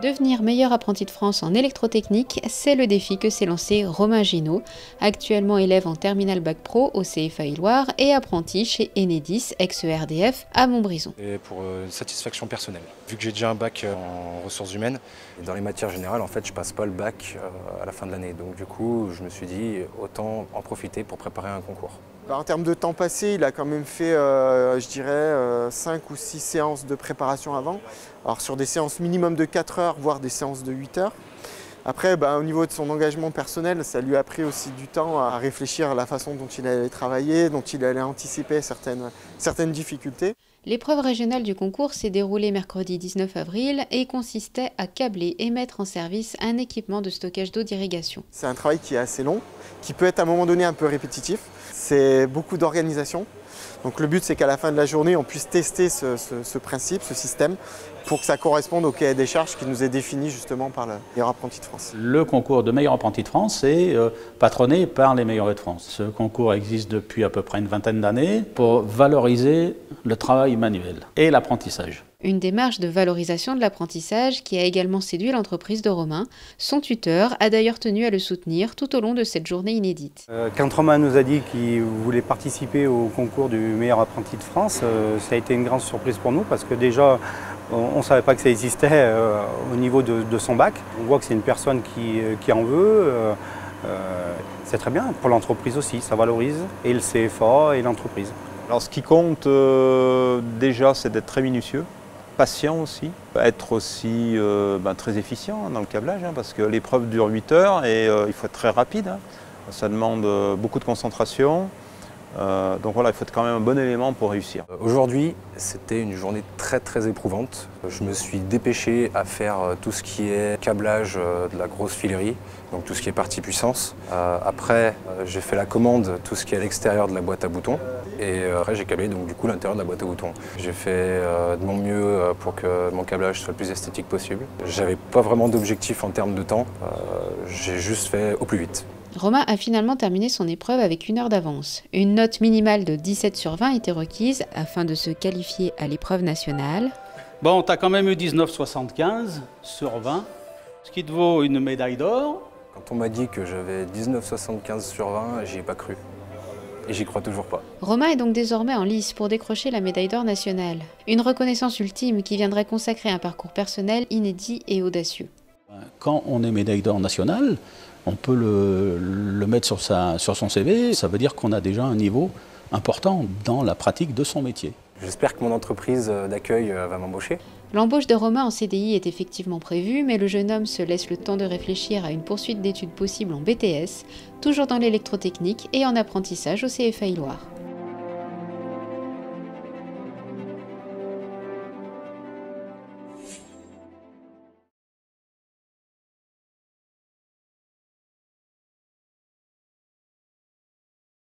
Devenir meilleur apprenti de France en électrotechnique, c'est le défi que s'est lancé Romain Ginaud, actuellement élève en terminale bac pro au CFA Loire et apprenti chez Enedis, ex-ERDF, à Montbrison. Et pour une satisfaction personnelle. Vu que j'ai déjà un bac en ressources humaines, dans les matières générales, en fait, je passe pas le bac à la fin de l'année. Donc du coup, je me suis dit, autant en profiter pour préparer un concours. En termes de temps passé, il a quand même fait, je dirais, 5 ou 6 séances de préparation avant. Alors sur des séances minimum de 4 heures, voire des séances de 8 heures. Après, au niveau de son engagement personnel, ça lui a pris aussi du temps à réfléchir à la façon dont il allait travailler, dont il allait anticiper certaines difficultés. L'épreuve régionale du concours s'est déroulée mercredi 19 avril et consistait à câbler et mettre en service un équipement de stockage d'eau d'irrigation. C'est un travail qui est assez long, qui peut être à un moment donné un peu répétitif. C'est beaucoup d'organisation. Donc le but, c'est qu'à la fin de la journée, on puisse tester ce principe, ce système, pour que ça corresponde au cahier des charges qui nous est défini justement par le meilleur apprenti de France. Le concours de meilleur apprenti de France est patronné par les meilleurs de France. Ce concours existe depuis à peu près une vingtaine d'années pour valoriser le travail manuel et l'apprentissage. Une démarche de valorisation de l'apprentissage qui a également séduit l'entreprise de Romain. Son tuteur a d'ailleurs tenu à le soutenir tout au long de cette journée inédite. Quand Romain nous a dit qu'il voulait participer au concours du meilleur apprenti de France, ça a été une grande surprise pour nous parce que déjà, on ne savait pas que ça existait au niveau de son bac. On voit que c'est une personne qui en veut. C'est très bien pour l'entreprise aussi, ça valorise et le CFA et l'entreprise. Alors ce qui compte déjà, c'est d'être très minutieux. Patient aussi, être aussi très efficient dans le câblage, parce que l'épreuve dure 8 heures et il faut être très rapide. Ça demande beaucoup de concentration. Donc voilà, il faut être quand même un bon élément pour réussir. Aujourd'hui, c'était une journée très éprouvante. Je me suis dépêché à faire tout ce qui est câblage de la grosse filerie, donc tout ce qui est partie puissance. Après, j'ai fait la commande, tout ce qui est à l'extérieur de la boîte à boutons. Et après, j'ai câblé donc du coup l'intérieur de la boîte à boutons. J'ai fait de mon mieux pour que mon câblage soit le plus esthétique possible. J'avais pas vraiment d'objectif en termes de temps, j'ai juste fait au plus vite. Romain a finalement terminé son épreuve avec 1 heure d'avance. Une note minimale de 17 sur 20 était requise afin de se qualifier à l'épreuve nationale. Bon, tu as quand même eu 19,75 sur 20, ce qui te vaut une médaille d'or. Quand on m'a dit que j'avais 19,75 sur 20, j'y ai pas cru. Et j'y crois toujours pas. Romain est donc désormais en lice pour décrocher la médaille d'or nationale. Une reconnaissance ultime qui viendrait consacrer un parcours personnel inédit et audacieux. Quand on est médaille d'or nationale, on peut le mettre sur son CV. Ça veut dire qu'on a déjà un niveau important dans la pratique de son métier. J'espère que mon entreprise d'accueil va m'embaucher. L'embauche de Romain en CDI est effectivement prévue, mais le jeune homme se laisse le temps de réfléchir à une poursuite d'études possible en BTS, toujours dans l'électrotechnique et en apprentissage au CFA Loire.